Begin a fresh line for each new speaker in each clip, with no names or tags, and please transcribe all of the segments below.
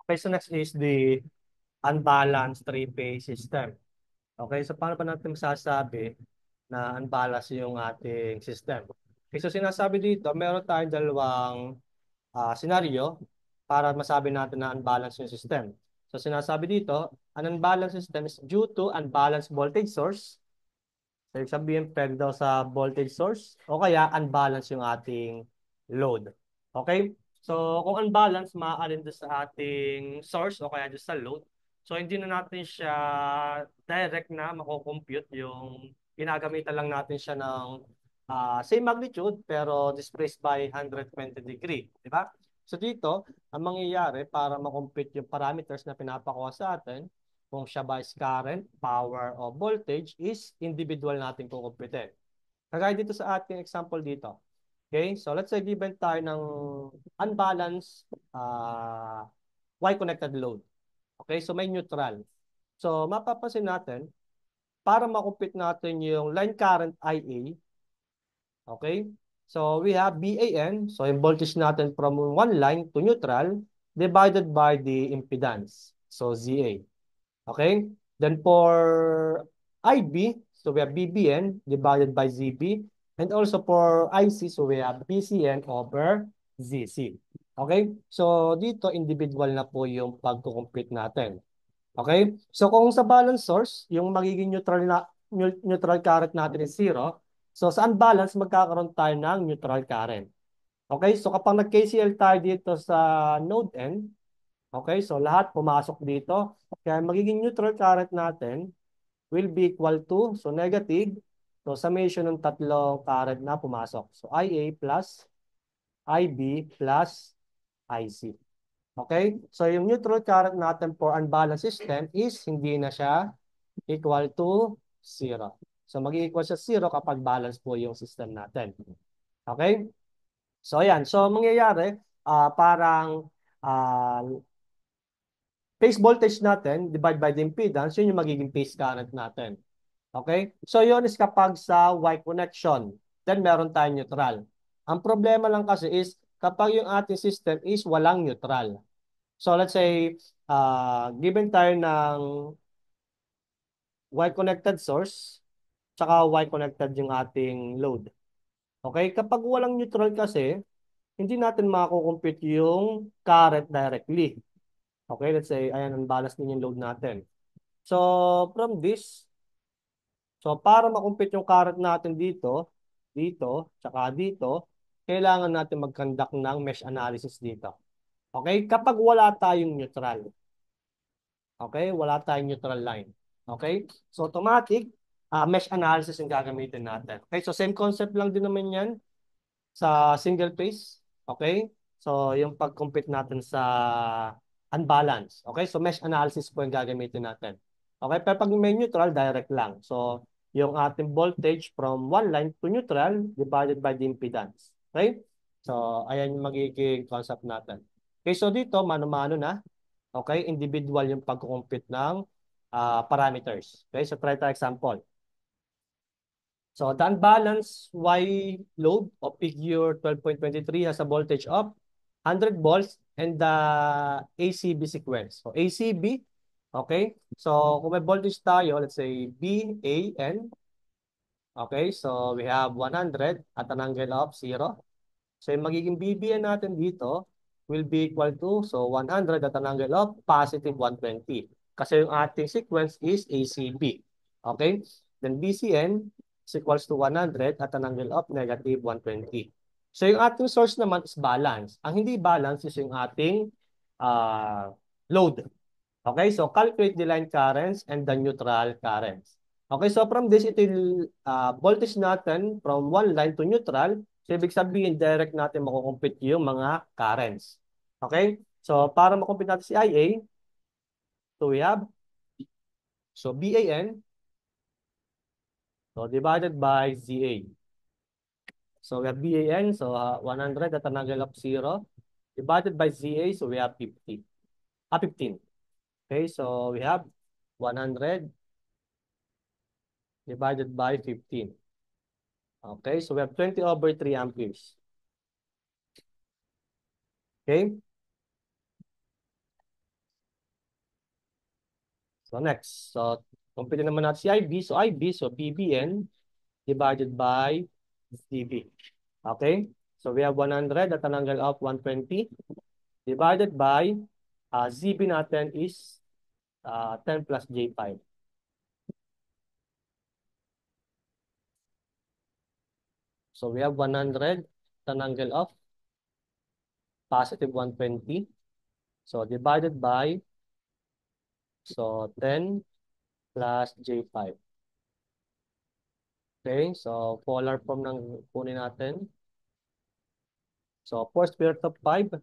Okay, so next is the unbalanced three-phase system. Okay, so paano pa natin masasabi na unbalanced yung ating system? Okay, so sinasabi dito, meron tayong dalawang senaryo para masabi natin na unbalanced yung system. So sinasabi dito, an unbalanced system is due to unbalanced voltage source. So ibig sabihin, peg daw sa voltage source o kaya unbalanced yung ating load. Okay? So kung unbalanced, maaalin doon sa ating source o kaya doon sa load. So hindi na natin siya direct na mako-compute yung ginagamitan lang natin siya ng same magnitude pero displaced by 120 degree. Di ba? So dito, ang mangyayari para makompute yung parameters na pinapakuha sa atin, kung siya ba is current, power, o voltage is individual natin kukumpitin. Kagaya dito sa ating example dito. Okay? So let's say given tayo ng unbalanced Y-connected load. Okay? So may neutral. So mapapansin natin, para makumpit natin yung line current IA, okay? So we have BAN, so yung voltage natin from one line to neutral divided by the impedance, so ZA. Okay? Then for IB, so we have BBN divided by ZB. And also for IC, so we have BCN over ZC. Okay? So dito, individual na po yung pagkukumpit natin. Okay? So kung sa balance source, yung magiging neutral current natin is zero. So sa unbalance, magkakaroon tayo ng neutral current. Okay? So kapag nag-KCL tayo dito sa node N, okay, so lahat pumasok dito. Kaya magiging neutral current natin will be equal to, so negative, so summation ng tatlong current na pumasok. So IA plus IB plus IC. Okay? So yung neutral current natin for unbalanced system is hindi na siya equal to zero. So mag-equal siya zero kapag balance po yung system natin. Okay? So ayan. So mangyayari, parang phase voltage natin divide by the impedance, yun yung magiging phase current natin. Okay? So yun is kapag sa Y connection, then meron tayong neutral. Ang problema lang kasi is kapag yung ating system is walang neutral. So let's say, given tayo ng Y-connected source, tsaka Y-connected yung ating load. Okay? Kapag walang neutral kasi, hindi natin makakompute yung current directly. Okay? Let's say, ayan, ang balance din yung load natin. So, from this, so para makumpute yung current natin dito, dito, tsaka dito, kailangan natin mag-conduct ng mesh analysis dito. Okay? Kapag wala tayong neutral. Okay? Wala tayong neutral line. Okay? So, automatic, mesh analysis yung gagamitin natin. Okay? So, same concept lang din naman yan sa single phase. Okay? So, yung pag-compute natin sa unbalance. Okay? So, mesh analysis po yung gagamitin natin. Okay? Pero pag may neutral, direct lang. So, yung ating voltage from one line to neutral divided by the impedance. Okay? So, ayan yung magiging concept natin. Okay, so dito, mano-mano na. Okay, individual yung pag-compute ng parameters. Okay, so try tayo example. So, the unbalanced Y load of figure 12.23 has a voltage of 100 volts and the ACB sequence. So, ACB, okay? So, kung may voltage tayo, let's say BAN, okay? So, we have 100 at an angle of 0. So, yung magiging BBN natin dito will be equal to, so 100 at an angle of positive 120. Kasi yung ating sequence is ACB. Okay? Then BCN is equals to 100 at an angle of negative 120. So, yung ating source naman is balance. Ang hindi balance is yung ating load. Okay? So, calculate the line currents and the neutral currents. Okay? So, from this, ito yung voltage natin from one line to neutral. So, ibig sabihin, direct natin makukumpit yung mga currents. Okay? So, para makumpit natin si IA, so we have, so BAN, so divided by ZA. So, we have BAN, so 100 at an angle of 0, divided by ZA, so we have 50. 15. Okay, so we have 100 divided by 15. Okay, so we have 20 over 3 amperes. Okay? So next, so compute naman natin si IB. So IB, so PBN divided by ZB. Okay? So we have 100 at an angle of 120 divided by ZB natin is 10 plus J5. So we have 100 at an angle of positive 120. So divided by, so 10 plus J5. Okay, so polar form ng kunin natin. So 4 square root of 5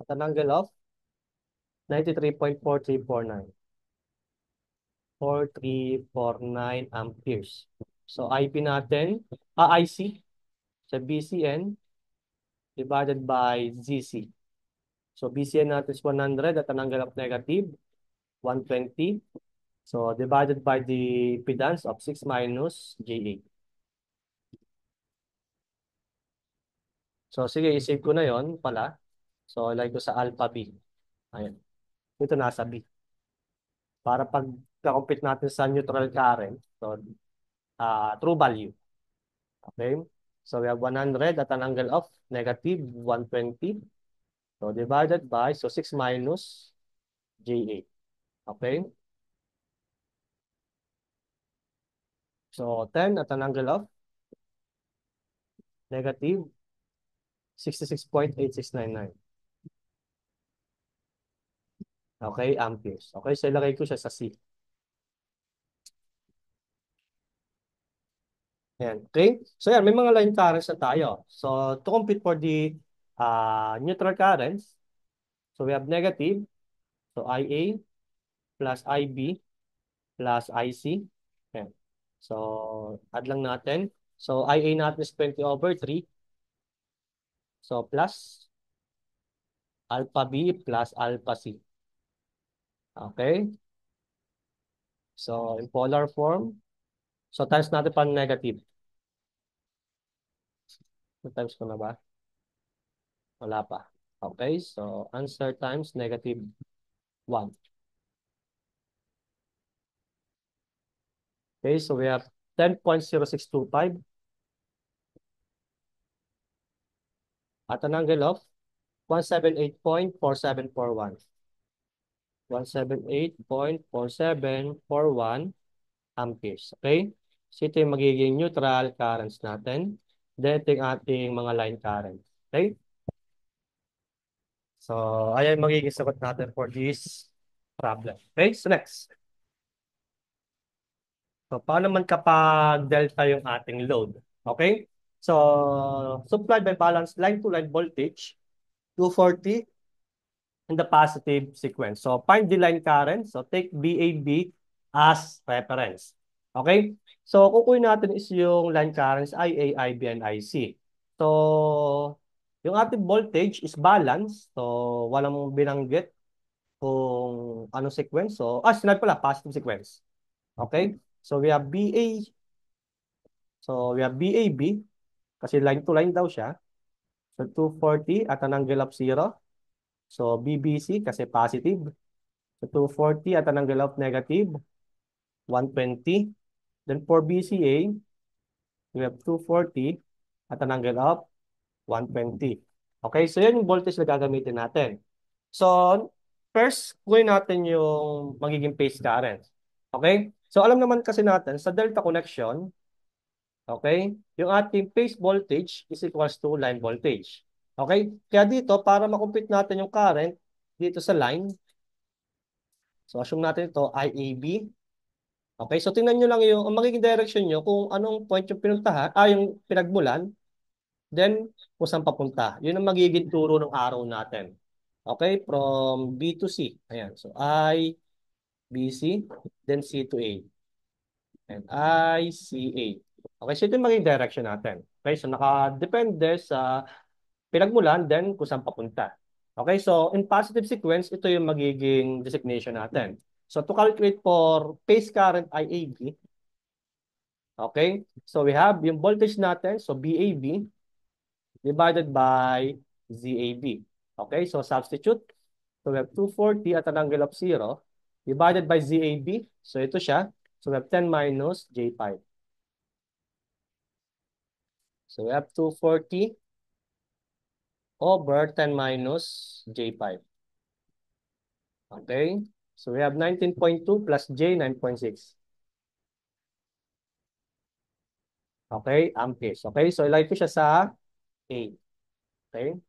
at an angle of 93.4349. 4349 amperes. So IP natin, IC sa BCN divided by ZC. So BCN natin is 100 at an angle of negative 120. So divided by the impedance of 6 minus J8. So sige, isave ko na yon pala. So ilagay ko sa alpha B. Ayan. Ito nasa B. Para pag compute natin sa neutral current, so true value. Okay? So we have 100 at an angle of negative 120. So divided by, so 6 minus J8. Okay? So 10 at an angle of negative 66.8699. Okay, amperes. Okay, so ilagay ko siya sa C. Ayan. Okay? So yan, may mga line currents na tayo. So to compute for the neutral currents, so we have negative, so IA plus IB plus IC. Ayan. So add lang natin. So IA natin is 20/3. So plus alpha B plus alpha C. Okay? So in polar form, so times natin pa negative. So, times ko na ba? Wala pa. Okay, so answer times negative 1. Okay, so we have 10.0625 at an angle of 178.4741. 178.4741 amperes. Okay? So ito yung magiging neutral currents natin. Then ito yung ating mga line current. Okay? So ayan magiging sagot natin for this problem. Okay? So next. So paano man kapag delta yung ating load? Okay? So supplied by balanced line-to-line voltage 240 in the positive sequence. So find the line current. So take BAB as reference. Okay? So kukunin natin is yung line currents IA, IB, and IC. So yung ating voltage is balanced. So walang binanggit kung anong sequence. So, sinabi pala, positive sequence. Okay? So we have BA. So we have BAB kasi line to line daw siya. So 240 at an angle of 0. So BBC kasi positive. So 240 at an angle of negative 120. Then for BCA, we have 240 at an angle of 120. Okay, so yan yung voltage na gagamitin natin. So first, kunin natin yung magiging phase current. Okay? So alam naman kasi natin sa delta connection, okay, yung ating phase voltage is equals to line voltage. Okay? Kaya dito, para makompute natin yung current dito sa line, so assume natin ito, IAB. Okay, so tingnan nyo lang yung ang magiging direction nyo kung anong point yung pinuntahan, yung pinagmulan, then kung saan papunta. Yun ang magiging turo ng arrow natin. Okay, from B to C. Ayan, so I, B, C, then C to A. And I, C, A. Okay, so ito yung magiging direction natin. Okay, so nakadepende sa pinagmulan, then kung saan papunta. Okay, so in positive sequence, ito yung magiging designation natin. So to calculate for phase current IAB, okay, so we have yung voltage natin, so BAB divided by ZAB. Okay, so substitute. So we have 240 at an angle of 0 divided by ZAB. So ito siya. So we have 10 minus J5. So we have 240 over 10 minus J5. Okay? So we have 19.2 plus J, 9.6. Okay? Amperes. Okay? So ilagay ko siya sa A. Okay?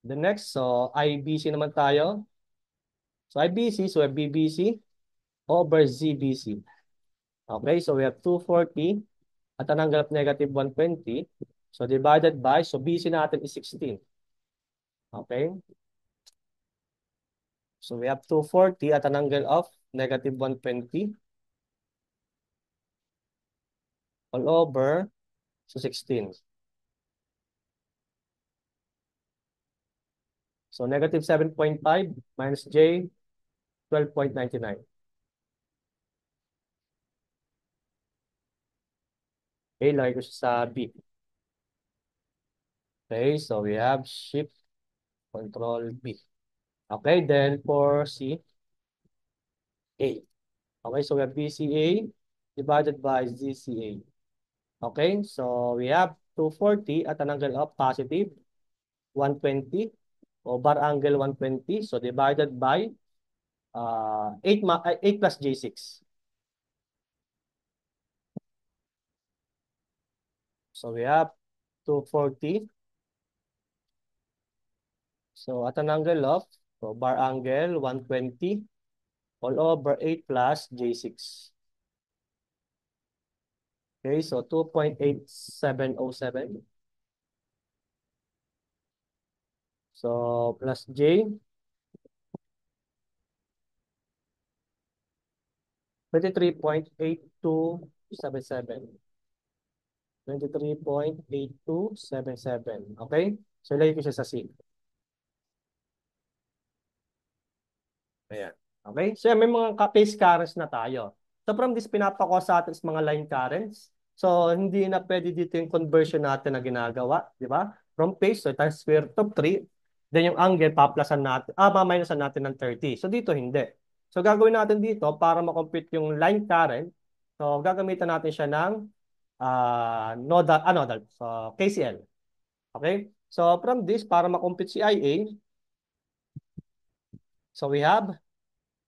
The next, so IBC naman tayo. So IBC, so we have BBC over ZBC. Okay? So we have 240 at an angle of negative 120. So divided by, so BC natin is 16. Okay? So we have 240 at an angle of negative 120 all over so 16. So negative 7.5 minus J, 12.99. Okay, lagay ko siya sa B. Okay, so we have shift control B. Okay, then for C, A. Okay, so we have BCA divided by ZCA. Okay, so we have 240 at an angle of positive 120 o bar angle 120. So divided by 8 plus J6. So we have 240. So at an angle of so bar angle 120 all over 8 plus J6. Okay, so 2.8707. So plus J, 23.8277. 23.8277. Okay? So ilagay ko siya sa C. Ayan. Okay? So may mga phase currents na tayo. So from this, pinapako sa atin is mga line currents. So hindi na pwede dito yung conversion natin na ginagawa. Di ba? From phase, so times square root of 3. Then yung angle, paplasan natin, maminusan natin ng 30. So dito hindi. So gagawin natin dito para makompute yung line current. So gagamitan natin siya ng nodal. So KCL. Okay? So from this, para makompute si IA, so we have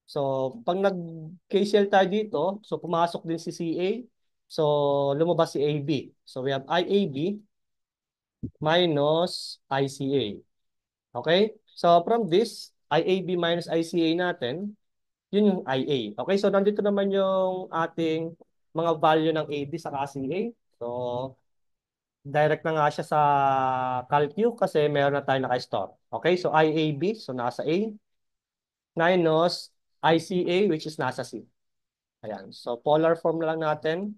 so, pag nag-KCL tayo dito, so pumasok din si CA. So, lumabas si AB. So, we have IAB minus ICA. Okay? So, from this, IAB minus ICA natin, yun yung IA. Okay? So, nandito naman yung ating mga value ng AB sa CA. So, direct na nga siya sa CalQ kasi meron na tayo naka-store. Okay? So, IAB, so nasa A, minus ICA, which is nasa C. Ayan. So, polar form na lang natin.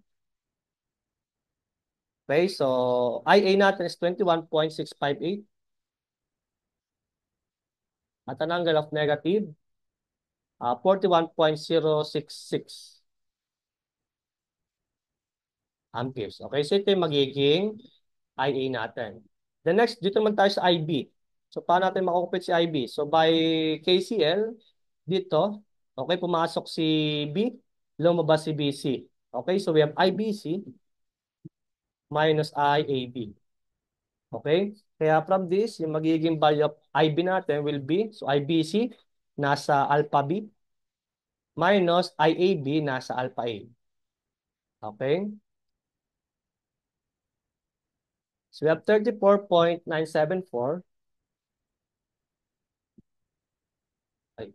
Okay, so IA natin is 21.658 at an angle of negative 41.066 amperes. Okay, so ito yung magiging IA natin. The next, dito naman tayo sa IB. So, paano natin makukupit si IB? So, by KCL, dito, okay, pumasok si B, lumabas si BC. Okay, so we have IBC minus IAB. Okay? Kaya from this, yung magiging value of IB natin will be, so IBC, nasa alpha B, minus IAB, nasa alpha A. Okay? So we have 34.974. Ay,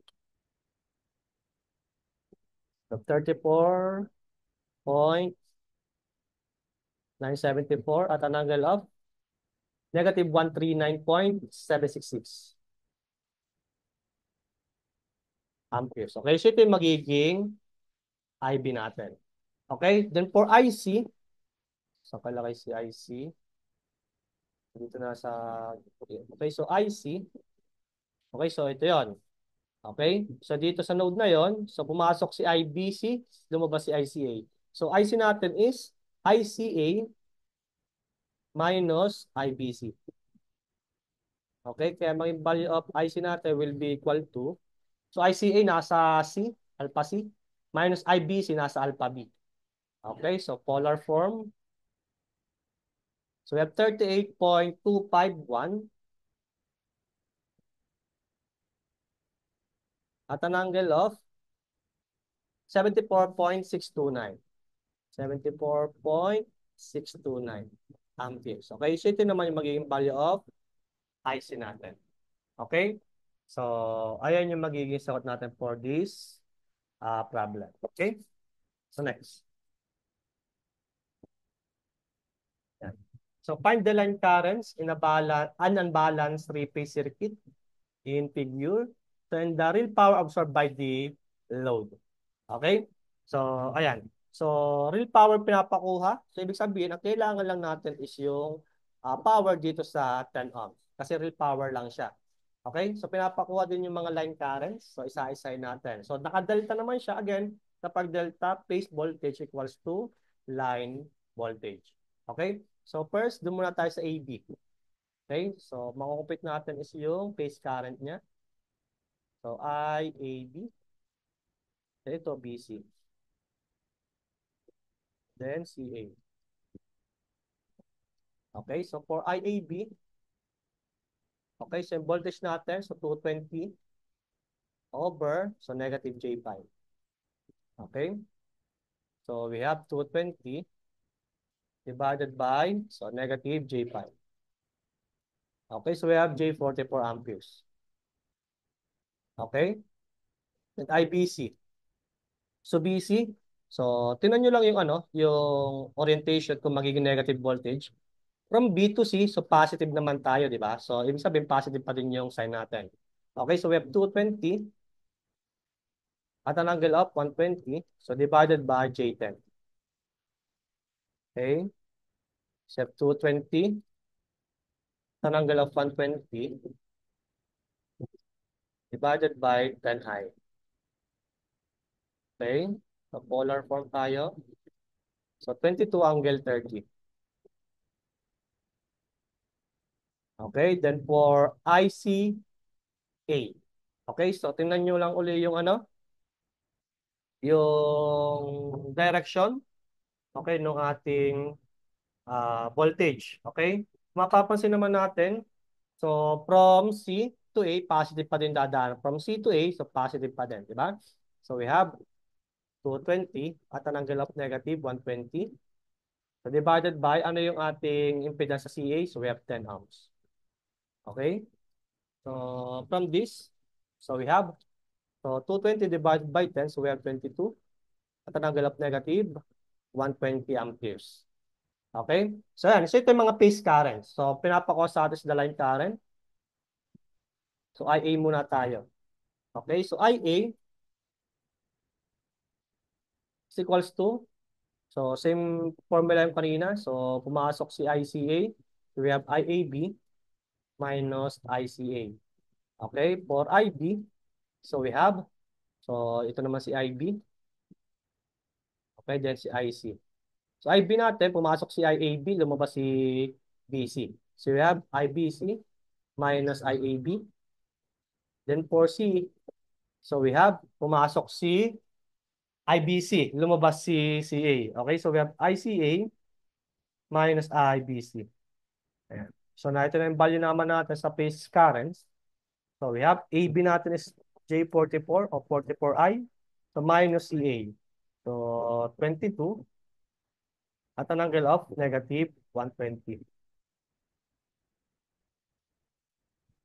34.974 at an angle of negative 139.766 amperes. Okay? So ito yung magiging IB natin. Okay? Then for IC, so kalakay si IC. Dito na sa, okay, so IC, okay, so ito yon. Okay, so dito sa node na yon, so pumasok si IBC, lumabas si ICA. So IC natin is ICA minus IBC. Okay, kaya maging value of IC natin will be equal to, so ICA nasa C, alpha C, minus IBC nasa alpha B. Okay, so polar form. So we have 38.251 at an angle of 74.629. 74.629 amperes. Okay, so ito naman yung magiging value of IC natin. Okay? So, ayan yung magiging sagot natin for this problem. Okay? So, next. Yan. So, find the line currents in an unbalanced three-phase circuit in figure. So, and the real power absorbed by the load. Okay? So, ayan. So, real power pinapakuha. So, ibig sabihin, ang kailangan lang natin is yung power dito sa 10 ohms. Kasi real power lang siya. Okay? So, pinapakuha din yung mga line currents. So, isa-isay natin. So, naka-delta naman siya. Again, kapag delta, phase voltage equals to line voltage. Okay? So, first, doon muna tayo sa AB. Okay? So, makukupit natin is yung phase current niya. So, IAB. Ito, BC. Then, CA. Okay, so for IAB, okay, so yung voltage natin, so 220 over, so negative J5. Okay, so we have 220 divided by, so negative J5. Okay, so we have J44 amperes. Okay, and IBC. So BC, so tinan nyo lang yung yung orientation kung magiging negative voltage. From B to C, so positive naman tayo, di ba? So ibig sabihin positive pa din yung sign natin. Okay, so we have 220 at an angle of 120, so divided by J10. Okay, so 220 at an angle of 120 divided by 10i. Okay, so polar form tayo. So 22 angle 30. Okay, then for ICA. Okay, so tingnan nyo lang uli yung yung direction, okay, ng ating voltage. Okay, mapapansin naman natin. So, from C to A, positive pa din dadaan. From C to A, so positive pa din, di ba? So, we have 220 at an angle of negative 120. So, divided by, ano yung ating impedance sa CA? So, we have 10 ohms. Okay? So, from this, so we have, so 220 divided by 10, so we have 22 at an angle of negative 120 amperes. Okay? So, yan. So, ito yung mga phase currents. So, pinapako sa atin the line current. So, IA muna tayo. Okay? So, IA is equals to, so same formula yung kanina. So, pumasok si ICA. We have IAB minus ICA. Okay? For IB, so we have, so ito naman si IB. Okay? Then si IC. So, IB natin, pumasok si IAB, lumabas si BC. So, we have IBC minus IAB. Then for C, so we have, pumasok si IBC, lumabas si CA. Okay, so we have ICA minus IBC. Ayan. So, ito na yung value naman natin sa phase currents. So, we have AB natin is J44 o 44I. So, minus CA. So, 22 at an angle of negative 120.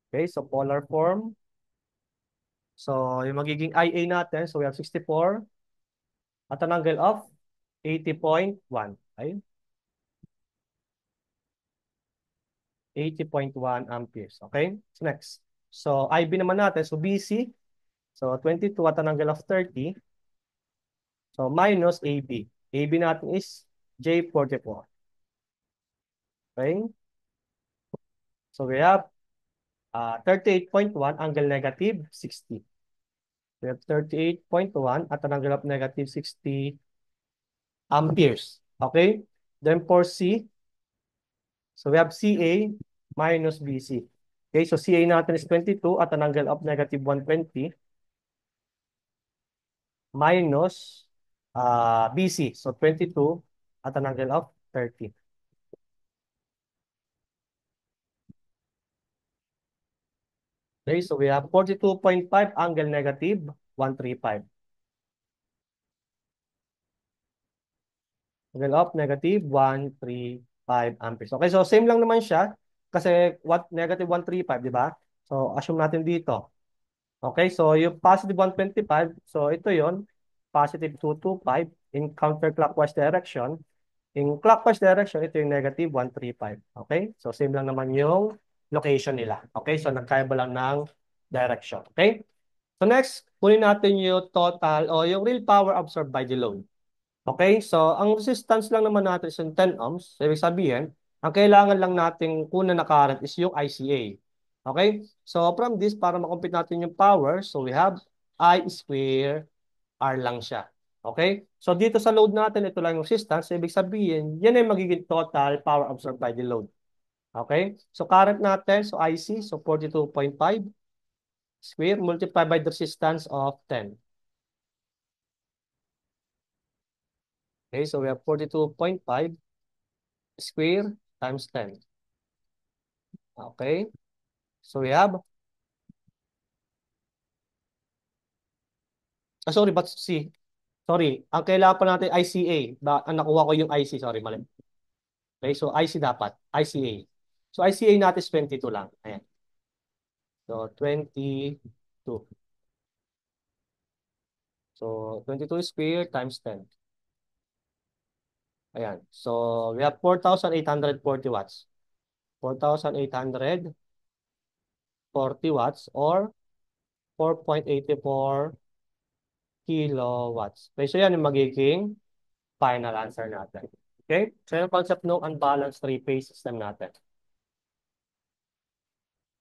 Okay, so polar form. So, yung magiging IA natin, so we have 64 at an angle of 80.1. Okay? 80.1 amperes. Okay? So, next. So, IB naman natin. So, BC. So, 22 at an angle of 30. So, minus AB. AB natin is J44. Okay? So, we have 38.1 angle negative 60. We have 38.1 at an angle of negative 60 amperes. Okay? Then for C, so we have CA minus BC. Okay, so CA natin is 22 at an angle of negative 120 minus BC. So 22 at an angle of 30. Okay, so we have 42.5 angle negative 135. Angle of negative 135 amperes. Okay, so same lang naman siya kasi what negative 135, di ba? So assume natin dito. Okay, so yung positive 125, so ito yon positive 225 in counterclockwise direction. In clockwise direction, ito yung negative 135. Okay, so same lang naman yung location nila. Okay, so nagkaiba lang ng direction. Okay, so next, kunin natin yung total o yung real power absorbed by the load. Okay, so ang resistance lang naman natin is yung 10 ohms. So, ibig sabihin, ang kailangan lang nating kunan na current is yung ICA. Okay, so from this, para makompute natin yung power, so we have I square R lang siya. Okay, so dito sa load natin, ito lang yung resistance. So, ibig sabihin, yan ay magiging total power absorbed by the load. Okay, so current natin, so IC, so 42.5 square multiplied by the resistance of 10. Okay, so we have 42.5 square times 10. Okay, so we have, sorry, but C. Sorry, ang kailangan pa natin ICA. Ang nakuha ko yung IC, sorry, mali. Okay, so IC dapat, ICA. So ICA natin is 22 lang. Ayan. So 22. So 22 square times 10. Ayan. So we have 4,840 watts. 4,840 watts or 4.84 kilowatts. Okay, so yan yung magiging final answer natin. Okay? So yung concept ng unbalanced three-phase system natin.